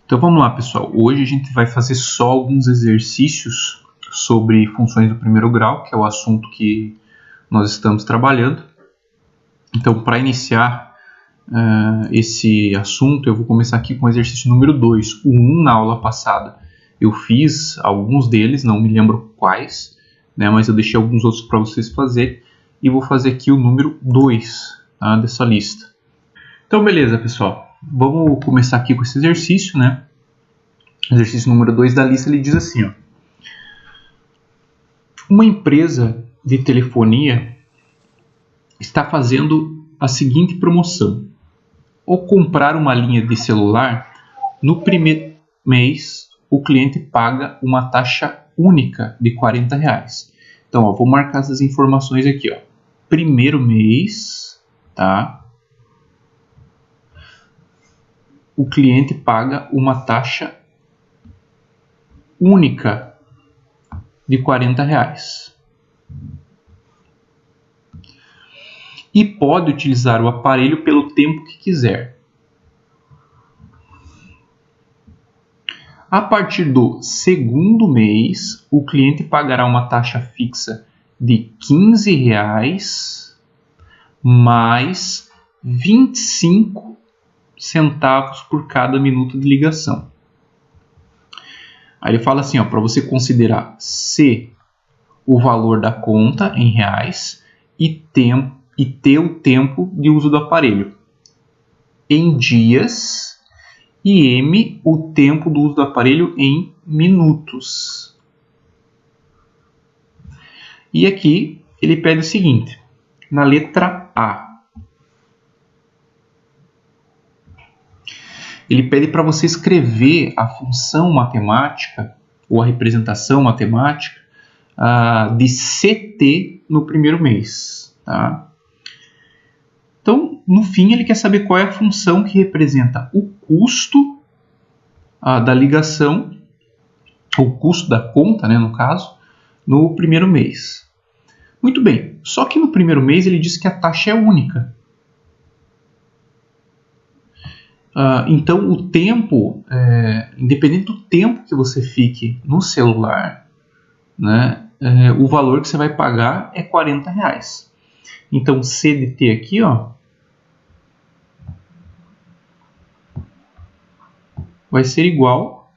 Então vamos lá, pessoal. Hoje a gente vai fazer só alguns exercícios sobre funções do primeiro grau, que é o assunto que nós estamos trabalhando. Então, para iniciar esse assunto, eu vou começar aqui com o exercício número 2. O 1, na aula passada, eu fiz alguns deles, não me lembro quais, né, mas eu deixei alguns outros para vocês fazerem. E vou fazer aqui o número 2, tá, dessa lista. Então, beleza, pessoal. Vamos começar aqui com esse exercício, né? Exercício número 2 da lista, ele diz assim, ó. Uma empresa de telefonia está fazendo a seguinte promoção. Ao comprar uma linha de celular, no primeiro mês, o cliente paga uma taxa única de R$40. Então, ó, vou marcar essas informações aqui, ó. Primeiro mês, tá? O cliente paga uma taxa única de R$40. E pode utilizar o aparelho pelo tempo que quiser. A partir do segundo mês, o cliente pagará uma taxa fixa de R$15 mais 25 centavos por cada minuto de ligação. Aí ele fala assim, para você considerar C, o valor da conta em reais, e ter o tempo de uso do aparelho em dias, e M, o tempo do uso do aparelho em minutos. E aqui ele pede o seguinte, na letra A. Ele pede para você escrever a função matemática, ou a representação matemática, de CT no primeiro mês. Tá? Então, no fim, ele quer saber qual é a função que representa o custo da ligação, o custo da conta, né, no caso, no primeiro mês. Muito bem, só que no primeiro mês ele diz que a taxa é única. Então, o tempo, independente do tempo que você fique no celular, né, o valor que você vai pagar é R$40. Então, C de T aqui, ó, vai ser igual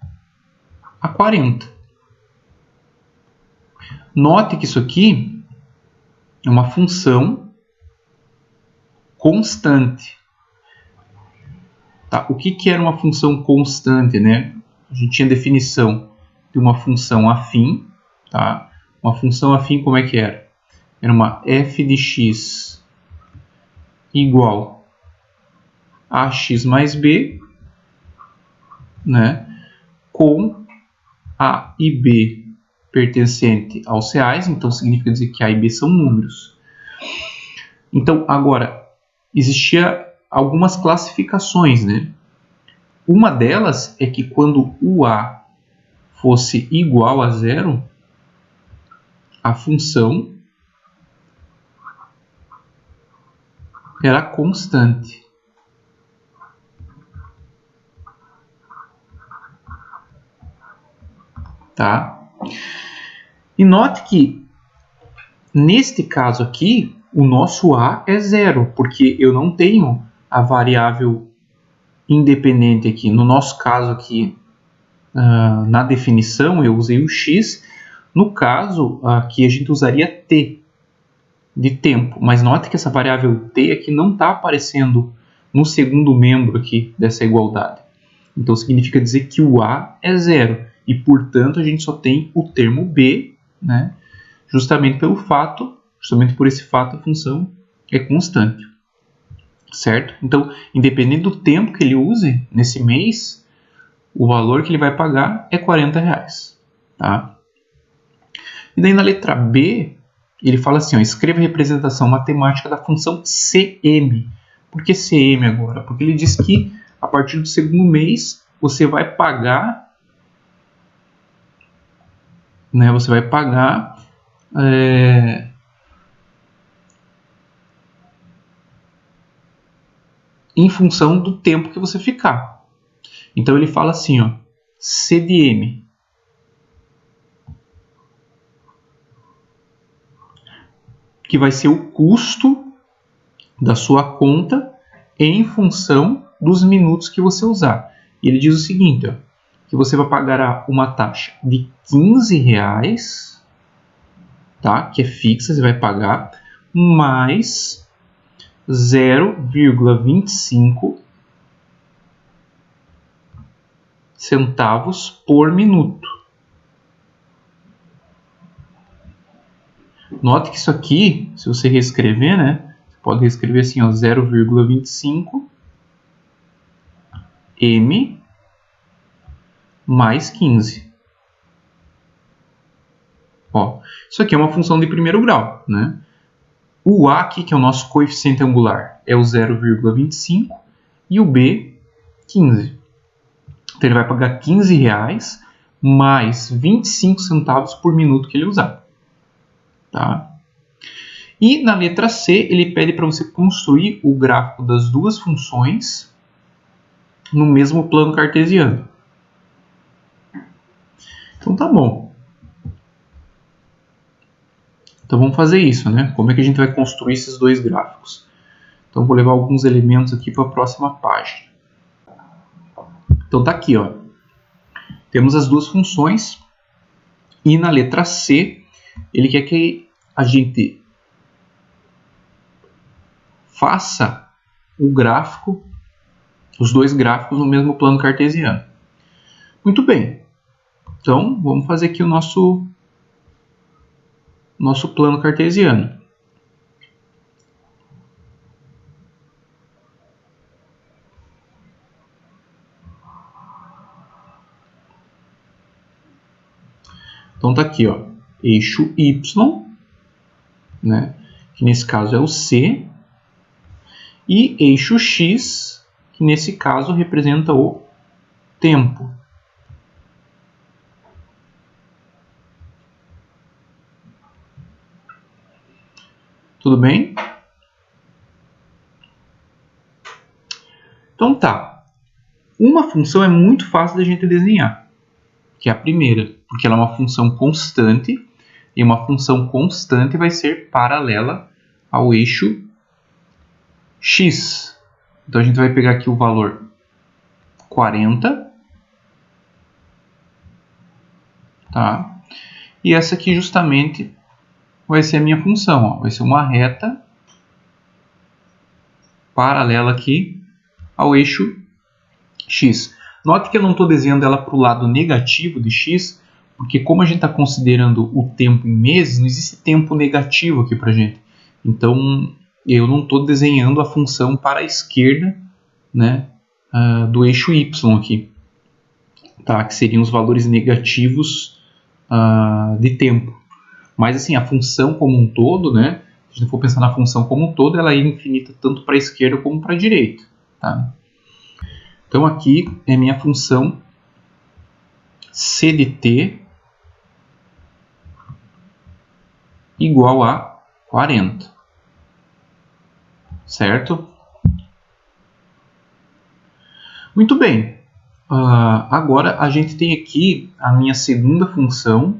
a 40. Note que isso aqui é uma função constante. Tá? O que era uma função constante, né? A gente tinha definição de uma função afim. Tá? Uma função afim, como é que era? Era uma f de x igual a x mais b, né? Com a e b pertencente aos reais, então significa dizer que a e b são números. Então, agora, existia algumas classificações, né? Uma delas é que quando o a fosse igual a zero, a função era constante. Tá? E note que, neste caso aqui, o nosso a é zero, porque eu não tenho a variável independente aqui. No nosso caso aqui, na definição, eu usei o x. No caso, aqui a gente usaria t, de tempo. Mas note que essa variável t aqui não está aparecendo no segundo membro aqui dessa igualdade. Então, significa dizer que o a é zero. E, portanto, a gente só tem o termo b, né? Justamente por esse fato, a função é constante. Certo? Então, independente do tempo que ele use nesse mês, o valor que ele vai pagar é R$40. Tá? E daí na letra B, ele fala assim, ó, escreva a representação matemática da função CM. Por que CM agora? Porque ele diz que a partir do segundo mês você vai pagar, né, em função do tempo que você ficar. Então ele fala assim, ó, C de M. Que vai ser o custo da sua conta em função dos minutos que você usar. E ele diz o seguinte, ó, que você vai pagar uma taxa de R$15, tá? Que é fixa, você vai pagar, mais 0,25 centavos por minuto. Note que isso aqui, se você reescrever, né? Você pode reescrever assim, ó, 0,25 M mais 15. Ó, isso aqui é uma função de primeiro grau, né? O A aqui, que é o nosso coeficiente angular, é o 0,25 e o B, 15. Então ele vai pagar R$15 mais 25 centavos por minuto que ele usar. Tá? E na letra C, ele pede para você construir o gráfico das duas funções no mesmo plano cartesiano. Então tá bom. Então vamos fazer isso, né? Como é que a gente vai construir esses dois gráficos? Então vou levar alguns elementos aqui para a próxima página. Então tá aqui, ó. Temos as duas funções e na letra C ele quer que a gente faça o gráfico, os dois gráficos no mesmo plano cartesiano. Muito bem. Então vamos fazer aqui o nosso plano cartesiano. Então tá aqui, ó, eixo Y, né, que nesse caso é o C, e eixo X, que nesse caso representa o tempo. Tudo bem? Então tá. Uma função é muito fácil da gente desenhar, que é a primeira, porque ela é uma função constante, e uma função constante vai ser paralela ao eixo X. Então a gente vai pegar aqui o valor 40, tá? E essa aqui justamente vai ser a minha função, ó. Vai ser uma reta paralela aqui ao eixo X. Note que eu não estou desenhando ela para o lado negativo de X, porque como a gente está considerando o tempo em meses, não existe tempo negativo aqui para a gente. Então eu não estou desenhando a função para a esquerda, né, do eixo Y aqui, tá? Que seriam os valores negativos de tempo. Mas assim, a função como um todo, né, se a gente for pensar na função como um todo, ela é infinita tanto para a esquerda como para a direita. Tá? Então aqui é minha função C de t igual a 40. Certo? Muito bem. Agora a gente tem aqui a minha segunda função,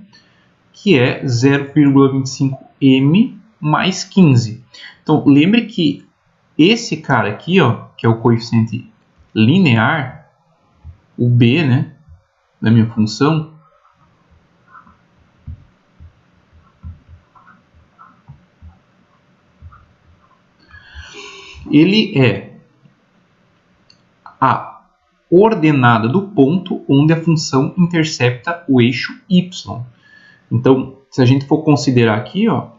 que é 0,25m mais 15. Então lembre que esse cara aqui, ó, que é o coeficiente linear, o b, né, da minha função, ele é a ordenada do ponto onde a função intercepta o eixo y. Então, se a gente for considerar aqui, ó,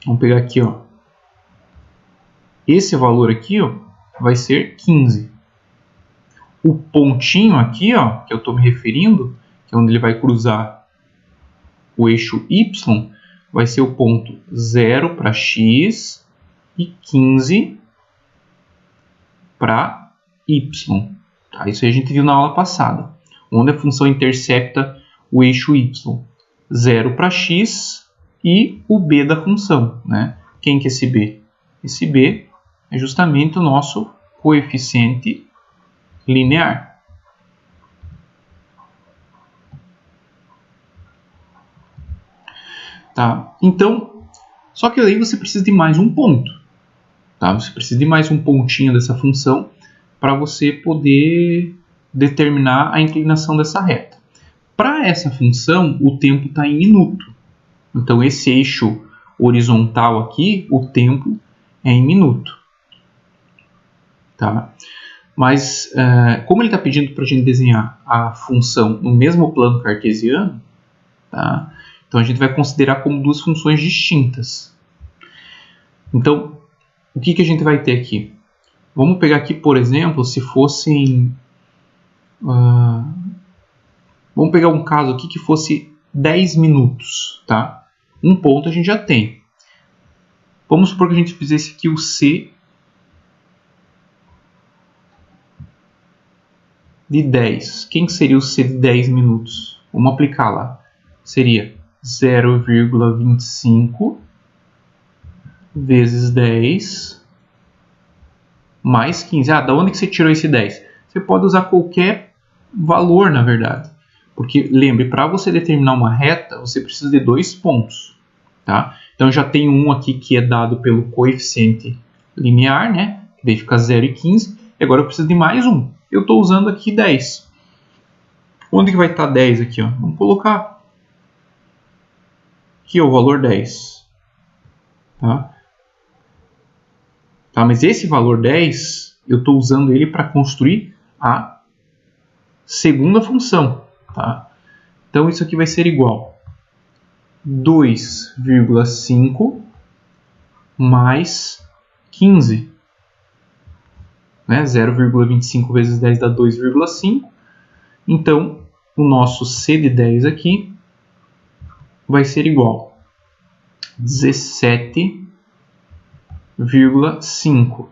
vamos pegar aqui, ó, esse valor aqui, ó, vai ser 15. O pontinho aqui, ó, que eu estou me referindo, que é onde ele vai cruzar o eixo y, vai ser o ponto 0 para x e 15 para y. Tá? Isso aí a gente viu na aula passada, onde a função intercepta o eixo y. 0 para x e o b da função. Né? Quem que é esse b? Esse b é justamente o nosso coeficiente linear. Tá? Então, só que aí você precisa de mais um ponto. Tá? Você precisa de mais um pontinho dessa função para você poder determinar a inclinação dessa reta. Para essa função, o tempo está em minuto. Então, esse eixo horizontal aqui, o tempo é em minuto. Tá? Mas, como ele está pedindo para a gente desenhar a função no mesmo plano cartesiano, tá? Então a gente vai considerar como duas funções distintas. Então, o que a gente vai ter aqui? Vamos pegar aqui, por exemplo, se fossem... vamos pegar um caso aqui que fosse 10 minutos. Tá? Um ponto a gente já tem. Vamos supor que a gente fizesse aqui o C de 10. Quem seria o C de 10 minutos? Vamos aplicar lá. Seria 0,25 vezes 10 mais 15. Ah, da onde que você tirou esse 10? Você pode usar qualquer valor, na verdade. Porque, lembre, para você determinar uma reta, você precisa de dois pontos. Tá? Então, já tem um aqui que é dado pelo coeficiente linear, né? Que daí fica 0 e 15. E agora eu preciso de mais um. Eu estou usando aqui 10. Onde que vai estar 10 aqui? Ó? Vamos colocar aqui o valor 10. Tá? Tá, mas esse valor 10, eu estou usando ele para construir a segunda função. Tá? Então, isso aqui vai ser igual a 2,5 mais 15. Né? 0,25 vezes 10 dá 2,5. Então, o nosso C de 10 aqui vai ser igual a 17,5.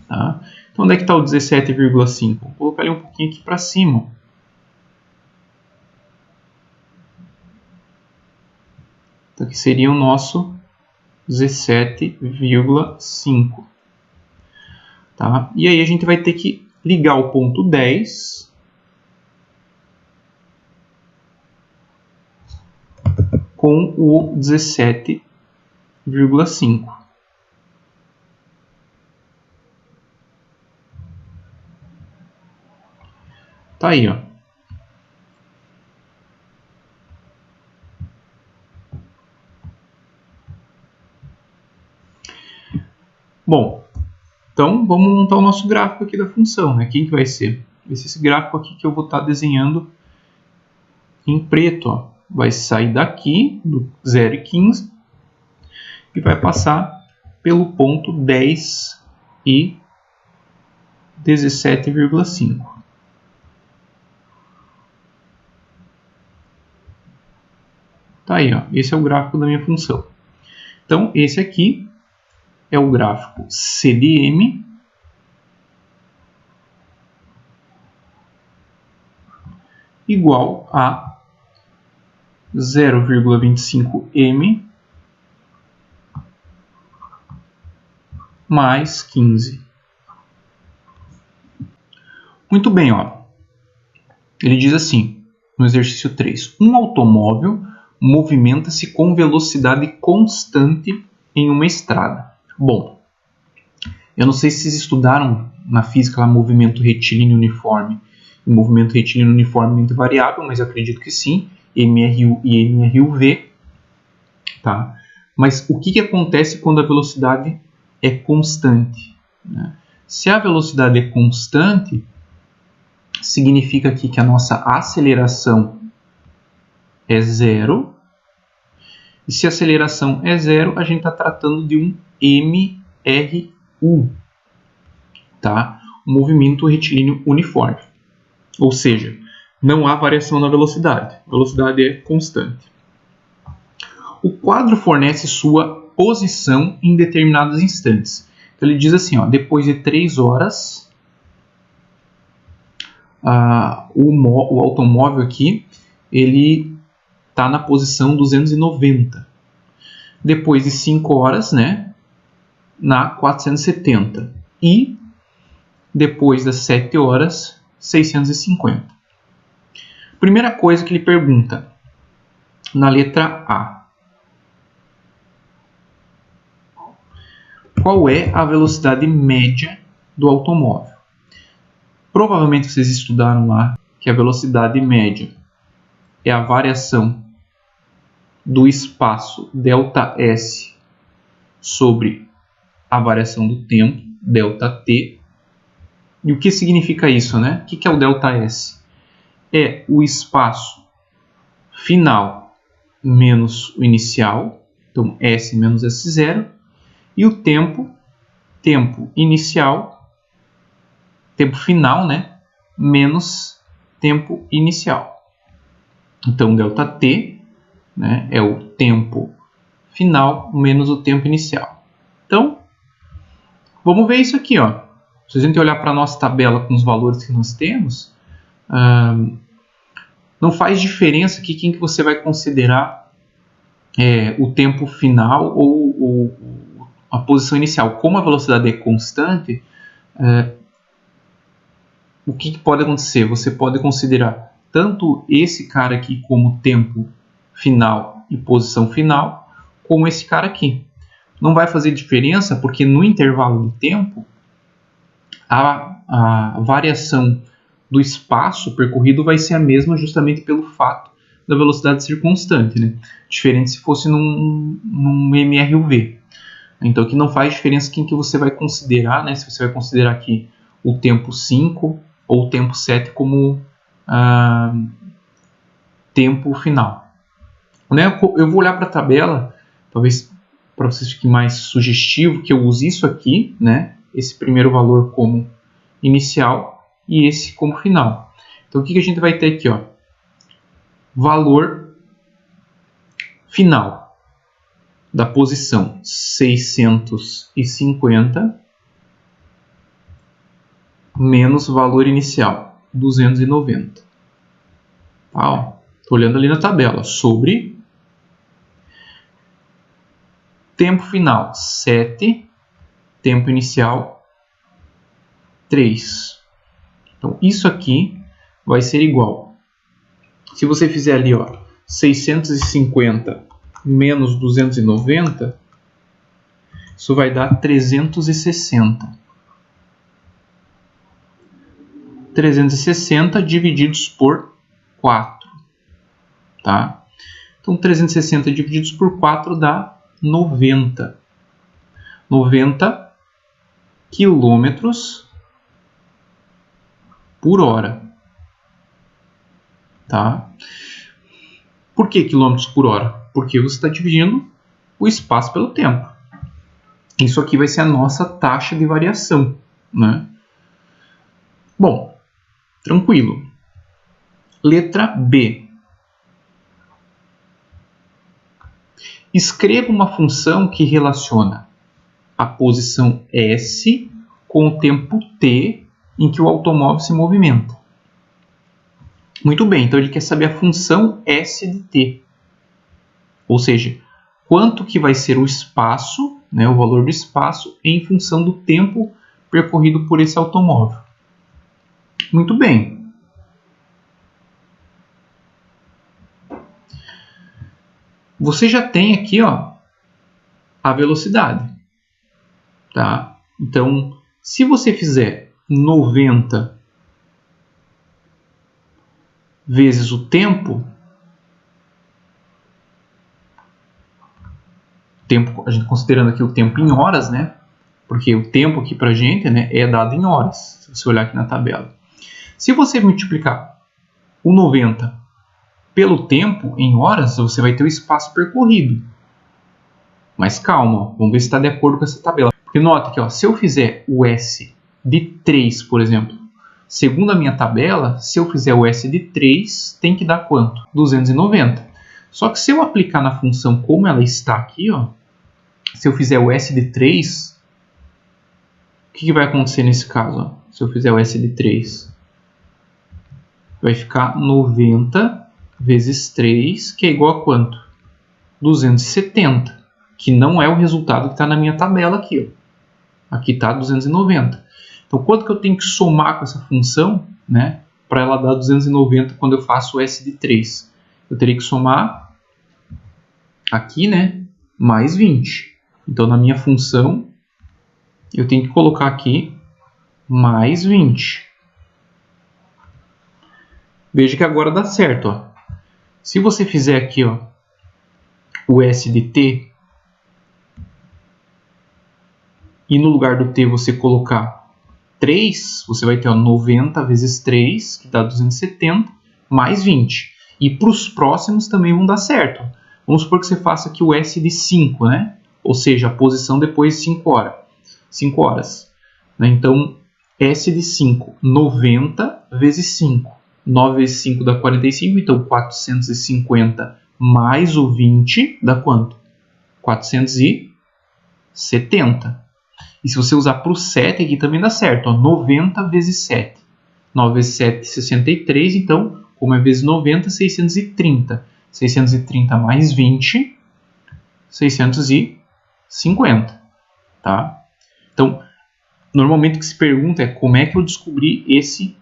Tá? Então, onde é que está o 17,5? Vou colocar ele um pouquinho aqui para cima. Então, aqui seria o nosso 17,5. Tá? E aí a gente vai ter que ligar o ponto 10 com o 17,5. Tá aí, ó. Bom, então vamos montar o nosso gráfico aqui da função, né? Quem que vai ser? Vai ser esse gráfico aqui que eu vou estar desenhando em preto, ó. Vai sair daqui, do 0 e 15, e vai passar pelo ponto 10 e 17,5. Tá aí, ó. Esse é o gráfico da minha função. Então, esse aqui é o gráfico C de M igual a 0,25m mais 15. Muito bem, ó. Ele diz assim, no exercício 3, um automóvel movimenta-se com velocidade constante em uma estrada. Bom, eu não sei se vocês estudaram na física lá, movimento retilíneo uniforme e movimento retilíneo uniformemente variável, mas eu acredito que sim, MRU e MRUV. Tá? Mas o que acontece quando a velocidade é constante? Né? Se a velocidade é constante, significa aqui que a nossa aceleração é zero. E se a aceleração é zero, a gente está tratando de um MRU, tá? Um movimento retilíneo uniforme. Ou seja, não há variação na velocidade. A velocidade é constante. O quadro fornece sua posição em determinados instantes. Então ele diz assim, ó, depois de 3 horas, o automóvel aqui ele está na posição 290. Depois de 5 horas, né, na 470. E depois das 7 horas, 650. Primeira coisa que ele pergunta na letra A. qual é a velocidade média do automóvel. Provavelmente vocês estudaram lá que a velocidade média é a variação do espaço ΔS sobre a variação do tempo, ΔT. E o que significa isso, né? O que é o ΔS? É o espaço final menos o inicial, então S menos S0, e o tempo inicial, tempo final, né? Menos tempo inicial. Então, ΔT, né, é o tempo final menos o tempo inicial. Então, vamos ver isso aqui, ó. Se a gente olhar para a nossa tabela com os valores que nós temos, não faz diferença aqui quem que você vai considerar o tempo final ou a posição inicial. Como a velocidade é constante, o que pode acontecer? Você pode considerar tanto esse cara aqui como tempo final e posição final, como esse cara aqui. Não vai fazer diferença porque no intervalo de tempo a variação do espaço percorrido vai ser a mesma justamente pelo fato da velocidade ser constante, né? Diferente se fosse num MRUV. Então aqui não faz diferença quem que você vai considerar, né? Se você vai considerar aqui o tempo 5 ou o tempo 7 como tempo final. Né? Eu vou olhar para a tabela, talvez para vocês fique mais sugestivo que eu use isso aqui, né? Esse primeiro valor como inicial e esse como final. Então o que a gente vai ter aqui, ó? Valor final da posição 650 menos valor inicial 290. Tá, estou olhando ali na tabela sobre tempo final 7, tempo inicial 3. Então isso aqui vai ser igual. Se você fizer ali, ó, 650 menos 290, isso vai dar 360. 360 divididos por 4. Tá? Então 360 divididos por 4 dá 90. 90 quilômetros por hora. Tá? Por que quilômetros por hora? Porque você está dividindo o espaço pelo tempo. Isso aqui vai ser a nossa taxa de variação, né? Bom, tranquilo. Letra B. Escreva uma função que relaciona a posição S com o tempo t em que o automóvel se movimenta. Muito bem, então ele quer saber a função S de t. Ou seja, quanto que vai ser o espaço, né, o valor do espaço, em função do tempo percorrido por esse automóvel. Muito bem. Você já tem aqui, ó, a velocidade. Tá? Então, se você fizer 90 vezes o tempo, a gente considerando aqui o tempo em horas, né? Porque o tempo aqui pra gente, né, é dado em horas, se você olhar aqui na tabela. Se você multiplicar o 90 pelo tempo em horas, você vai ter o espaço percorrido. Mas calma, vamos ver se está de acordo com essa tabela. Porque nota que, ó, se eu fizer o S de 3, por exemplo, segundo a minha tabela, se eu fizer o S de 3, tem que dar quanto? 290. Só que se eu aplicar na função como ela está aqui, ó, se eu fizer o S de 3, o que vai acontecer nesse caso? Ó? Se eu fizer o S de 3, vai ficar 90 vezes 3, que é igual a quanto? 270, que não é o resultado que está na minha tabela aqui. Ó. Aqui está 290. Então, quanto que eu tenho que somar com essa função, né, para ela dar 290 quando eu faço o S de 3? Eu teria que somar aqui, né, mais 20. Então, na minha função, eu tenho que colocar aqui mais 20. Veja que agora dá certo. Ó. Se você fizer aqui ó, o S de T, e no lugar do T você colocar 3, você vai ter ó, 90 vezes 3, que dá 270, mais 20. E para os próximos também vão dar certo. Vamos supor que você faça aqui o S de 5, né? Ou seja, a posição depois de 5 horas. Né? Então, S de 5, 90 vezes 5. 9 vezes 5 dá 45, então 450 mais o 20 dá quanto? 470. E se você usar para o 7 aqui também dá certo. Ó, 90 vezes 7. 9 vezes 7, 63. Então, como é vezes 90, 630. 630 mais 20, 650. Tá? Então, normalmente o que se pergunta é como é que eu descobri esse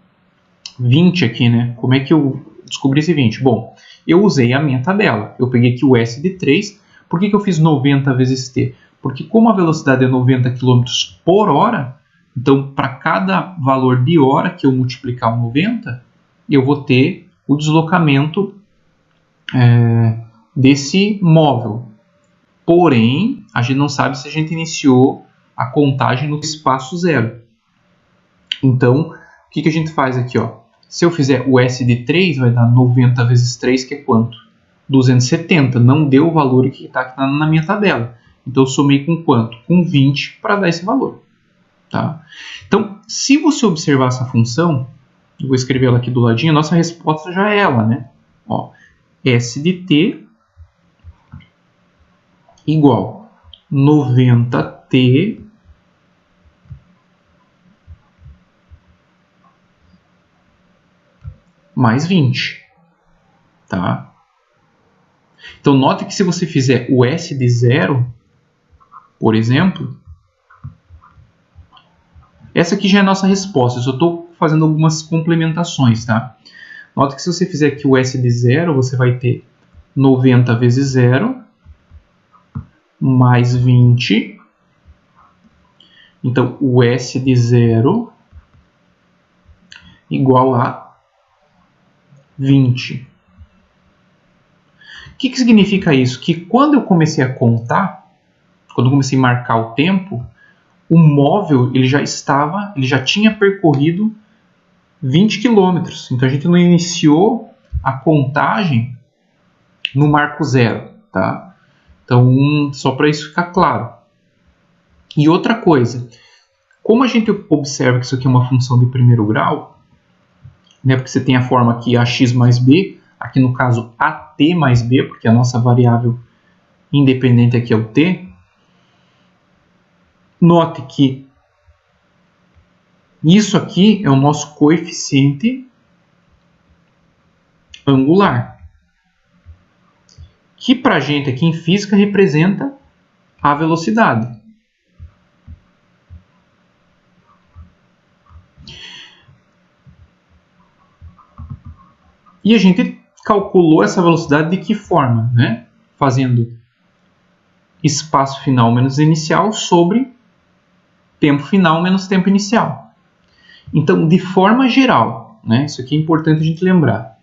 20 aqui, né? Como é que eu descobri esse 20? Bom, eu usei a minha tabela. Eu peguei aqui o S de 3. Por que eu fiz 90 vezes T? Porque como a velocidade é 90 km por hora, então para cada valor de hora que eu multiplicar o 90, eu vou ter o deslocamento desse móvel. Porém, a gente não sabe se a gente iniciou a contagem no espaço zero. Então, o que a gente faz aqui? Ó? Se eu fizer o S de 3, vai dar 90 vezes 3, que é quanto? 270. Não deu o valor que está na minha tabela. Então, eu somei com quanto? Com 20 para dar esse valor. Tá? Então, se você observar essa função, eu vou escrever ela aqui do ladinho, a nossa resposta já é ela, né? Ó, S de T igual 90T mais 20. Tá? Então, note que se você fizer o S de 0, por exemplo, essa aqui já é a nossa resposta. Eu só estou fazendo algumas complementações. Tá? Note que se você fizer aqui o S de 0, você vai ter 90 vezes 0 mais 20. Então, o S de 0 igual a 20. O que significa isso? Que quando eu comecei a contar, quando eu comecei a marcar o tempo, o móvel ele já tinha percorrido 20 km. Então a gente não iniciou a contagem no marco zero. Tá? Então, só para isso ficar claro. E outra coisa, como a gente observa que isso aqui é uma função de primeiro grau, né, porque você tem a forma aqui ax mais b, aqui no caso at mais b, porque a nossa variável independente aqui é o t. Note que isso aqui é o nosso coeficiente angular, que para a gente aqui em física representa a velocidade. E a gente calculou essa velocidade de que forma? Né? Fazendo espaço final menos inicial sobre tempo final menos tempo inicial. Então, de forma geral, né, isso aqui é importante a gente lembrar.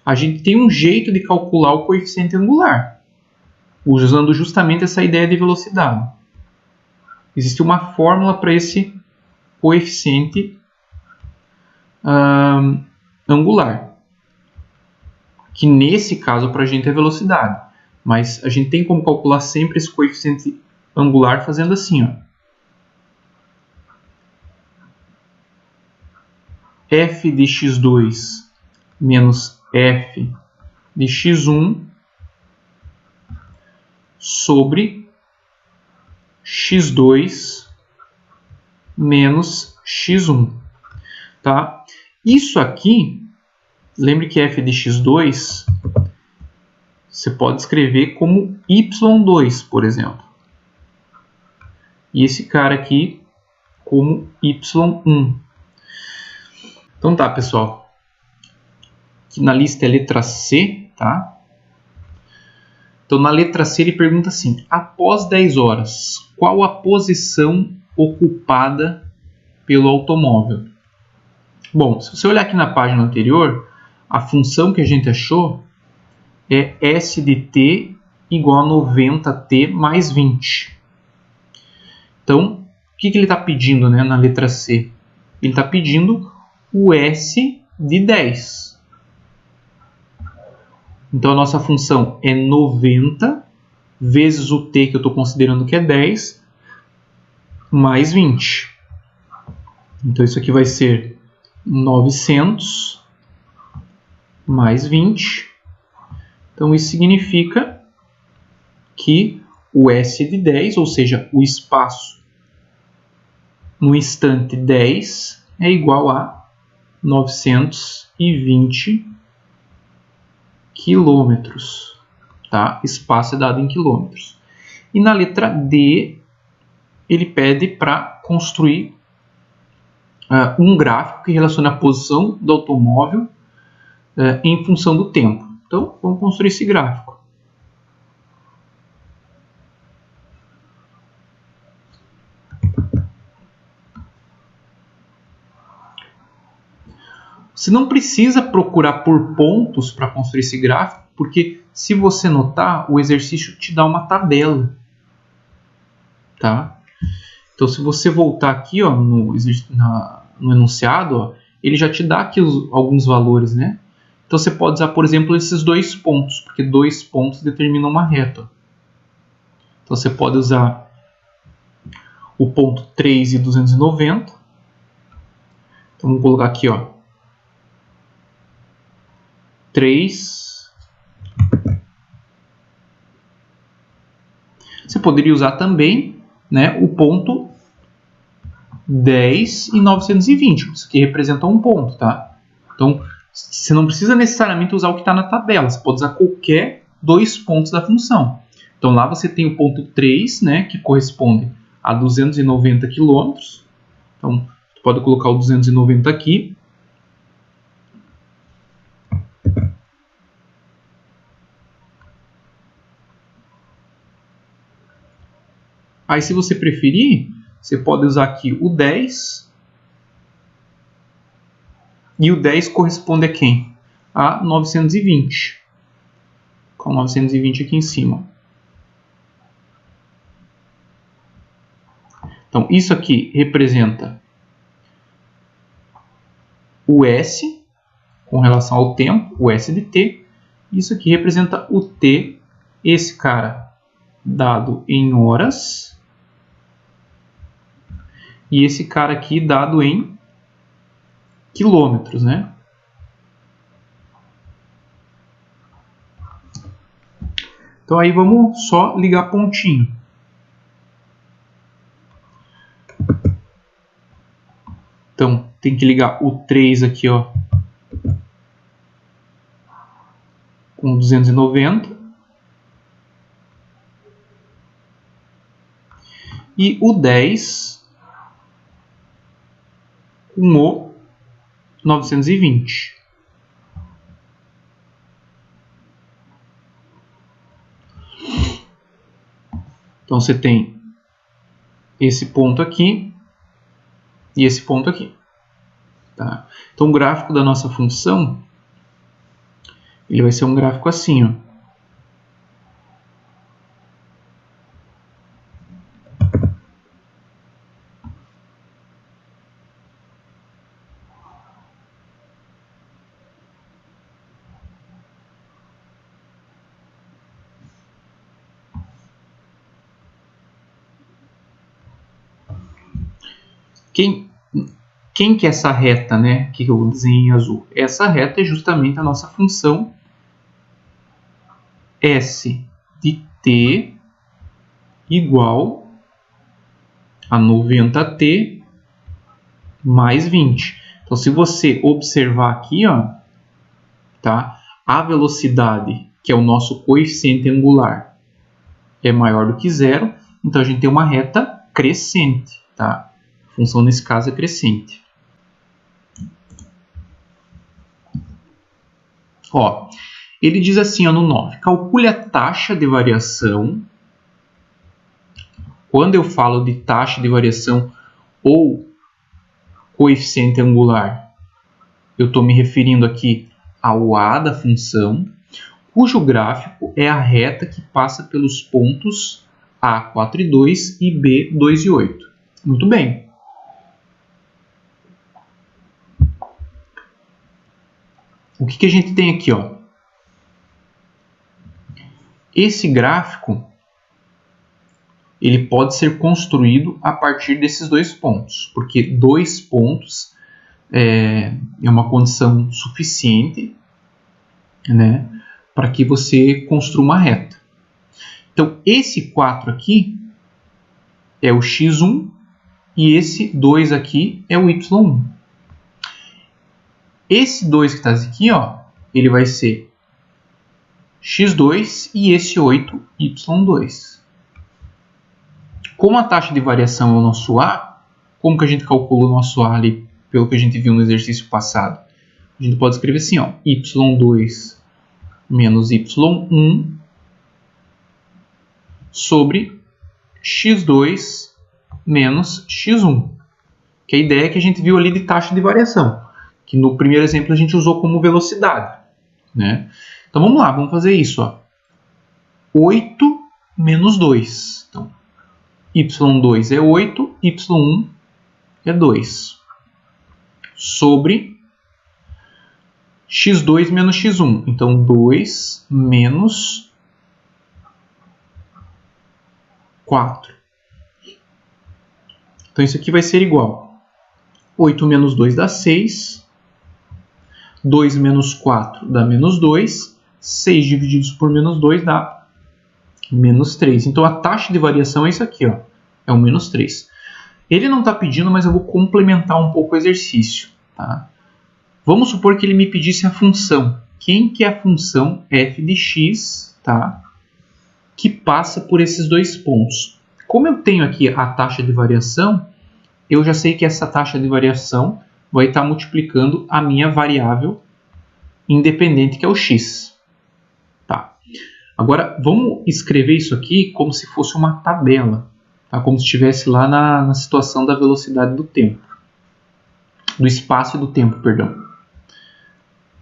A gente tem um jeito de calcular o coeficiente angular, usando justamente essa ideia de velocidade. Existe uma fórmula para esse coeficiente angular, que nesse caso para a gente é velocidade. Mas a gente tem como calcular sempre esse coeficiente angular fazendo assim, ó. F de x2 menos f de x1 sobre x2 menos x1. Tá? Isso aqui, lembre que f de x2 você pode escrever como y2, por exemplo. E esse cara aqui como y1. Então tá, pessoal. Aqui na lista é a letra C, tá? Então, na letra C, ele pergunta assim: após 10 horas, qual a posição ocupada pelo automóvel? Bom, se você olhar aqui na página anterior, a função que a gente achou é S de t igual a 90t mais 20. Então, o que ele está pedindo, né, na letra C? Ele está pedindo o S de 10. Então, a nossa função é 90 vezes o t que eu estou considerando que é 10, mais 20. Então, isso aqui vai ser 900 mais 20. Então, isso significa que o S de 10, ou seja, o espaço no instante 10, é igual a 920 quilômetros. Tá? Espaço é dado em quilômetros. E na letra D, ele pede para construir um gráfico que relacione a posição do automóvel em função do tempo. Então, vamos construir esse gráfico. Você não precisa procurar por pontos para construir esse gráfico, porque se você notar, o exercício te dá uma tabela. Tá? Então, se você voltar aqui ó, no enunciado, ó, ele já te dá aqui alguns valores, né? Então, você pode usar, por exemplo, esses dois pontos, porque 2 pontos determinam uma reta. Então, você pode usar o ponto 3,290. Então, vamos colocar aqui, ó, 3. Você poderia usar também, né, o ponto 10 e 920, isso aqui representa um ponto, tá? Então, você não precisa necessariamente usar o que está na tabela, você pode usar qualquer 2 pontos da função. Então, lá você tem o ponto 3, né, que corresponde a 290 km. Então, você pode colocar o 290 aqui. Aí, se você preferir, você pode usar aqui o 10. E o 10 corresponde a quem? A 920. Com 920 aqui em cima. Então, isso aqui representa o S com relação ao tempo, o S de t. Isso aqui representa o t, esse cara dado em horas. E esse cara aqui dado em quilômetros, né? Então aí vamos só ligar pontinho. Então tem que ligar o 3 aqui, ó, com 290. E o 10 com o 920. Então você tem esse ponto aqui e esse ponto aqui. Tá? Então o gráfico da nossa função ele vai ser um gráfico assim, ó. Quem que é essa reta, né, que eu desenhei em azul? Essa reta é justamente a nossa função S de t igual a 90t mais 20. Então, se você observar aqui, ó, tá, a velocidade, que é o nosso coeficiente angular, é maior do que zero, então a gente tem uma reta crescente. Tá? A função nesse caso é crescente. Ó, Ele diz assim, ó, no 9, calcule a taxa de variação. Quando eu falo de taxa de variação ou coeficiente angular, eu estou me referindo aqui ao a da função, cujo gráfico é a reta que passa pelos pontos A, 4 e 2 e B, 2 e 8. Muito bem. O que a gente tem aqui, ó? Esse gráfico ele pode ser construído a partir desses dois pontos, porque 2 pontos é uma condição suficiente, né, para que você construa uma reta. Então, esse 4 aqui é o x1 e esse 2 aqui é o y1. Esse 2 que está aqui, ó, ele vai ser x2 e esse 8, y2. Como a taxa de variação é o nosso A, como que a gente calcula o nosso A ali, pelo que a gente viu no exercício passado? A gente pode escrever assim, ó, y2 menos y1 sobre x2 menos x1. Que a ideia é que a gente viu ali de taxa de variação, que no primeiro exemplo a gente usou como velocidade, né? Então vamos lá, vamos fazer isso, ó. 8 menos 2. Então, y2 é 8, y1 é 2. Sobre x2 menos x1. Então, 2 menos 4. Então, isso aqui vai ser igual. 8 menos 2 dá 6. 2 menos 4 dá menos 2. 6 divididos por menos 2 dá menos 3. Então, a taxa de variação é isso aqui, ó. É o menos 3. Ele não está pedindo, mas eu vou complementar um pouco o exercício. Tá? Vamos supor que ele me pedisse a função. Quem que é a função f de x, tá? Que passa por esses dois pontos. Como eu tenho aqui a taxa de variação, eu já sei que essa taxa de variação vai estar multiplicando a minha variável independente, que é o x. Tá? Agora, vamos escrever isso aqui como se fosse uma tabela. Tá? Como se estivesse lá na situação da velocidade do tempo. Do espaço e do tempo, perdão.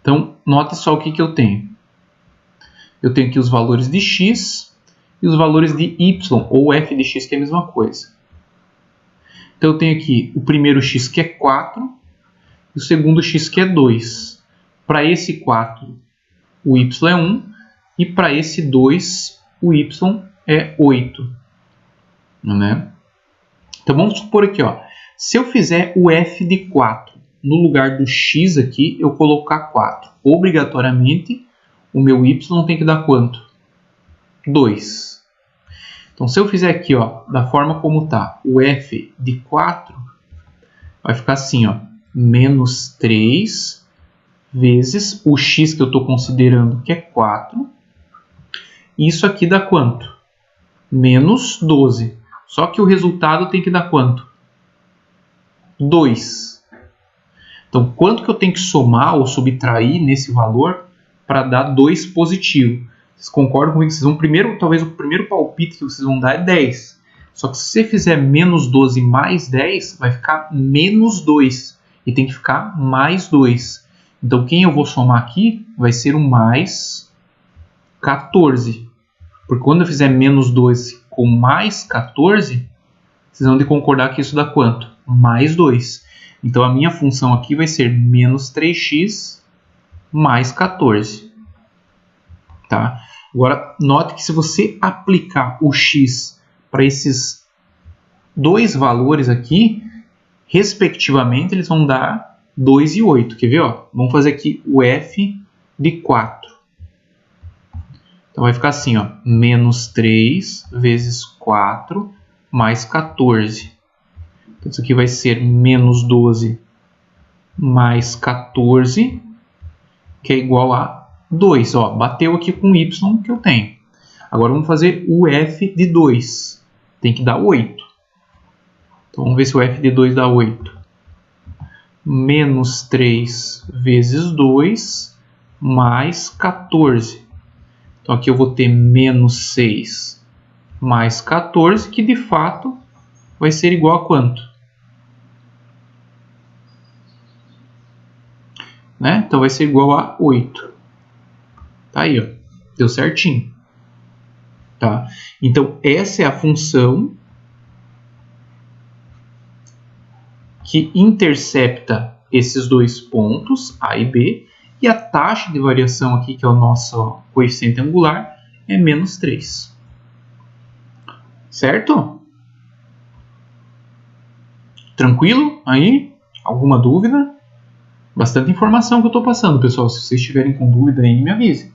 Então, note só o que eu tenho. Eu tenho aqui os valores de x e os valores de y, ou f de x, que é a mesma coisa. Então, eu tenho aqui o primeiro x, que é 4, e o segundo x, que é 2. Para esse 4, o y é 1, e para esse 2, o y é 8. Né? Então, vamos supor aqui, ó, se eu fizer o f de 4, no lugar do x aqui, eu colocar 4. Obrigatoriamente, o meu y tem que dar quanto? 2. Então, se eu fizer aqui, ó, da forma como está, o f de 4, vai ficar assim, ó, menos 3 vezes o x que eu estou considerando, que é 4. Isso aqui dá quanto? Menos 12. Só que o resultado tem que dar quanto? 2. Então, quanto que eu tenho que somar ou subtrair nesse valor para dar 2 positivo? Vocês concordam comigo? Vocês vão primeiro, talvez o primeiro palpite que vocês vão dar é 10. Só que se você fizer menos 12 mais 10, vai ficar menos 2. E tem que ficar mais 2. Então, quem eu vou somar aqui vai ser o mais 14. Porque quando eu fizer menos 12 com mais 14, vocês vão de concordar que isso dá quanto? Mais 2. Então, a minha função aqui vai ser menos 3x mais 14. Tá? Agora, note que se você aplicar o x para esses dois valores aqui, respectivamente, eles vão dar 2 e 8. Quer ver? Ó? Vamos fazer aqui o f de 4. Então, vai ficar assim, ó, menos 3 vezes 4 mais 14. Então, isso aqui vai ser menos 12 mais 14, que é igual a 2. Ó, bateu aqui com o y que eu tenho. Agora, vamos fazer o f de 2. Tem que dar 8. Então, vamos ver se o f de 2 dá 8. Menos 3 vezes 2 mais 14. Então aqui eu vou ter menos 6 mais 14, que de fato vai ser igual a quanto? Né? Então vai ser igual a 8. Tá aí, ó. Deu certinho. Tá? Então essa é a função que intercepta esses dois pontos, A e B, e a taxa de variação aqui, que é o nosso coeficiente angular, é menos 3. Certo? Tranquilo? Aí? Alguma dúvida? Bastante informação que eu estou passando, pessoal. Se vocês tiverem com dúvida aí, me avise.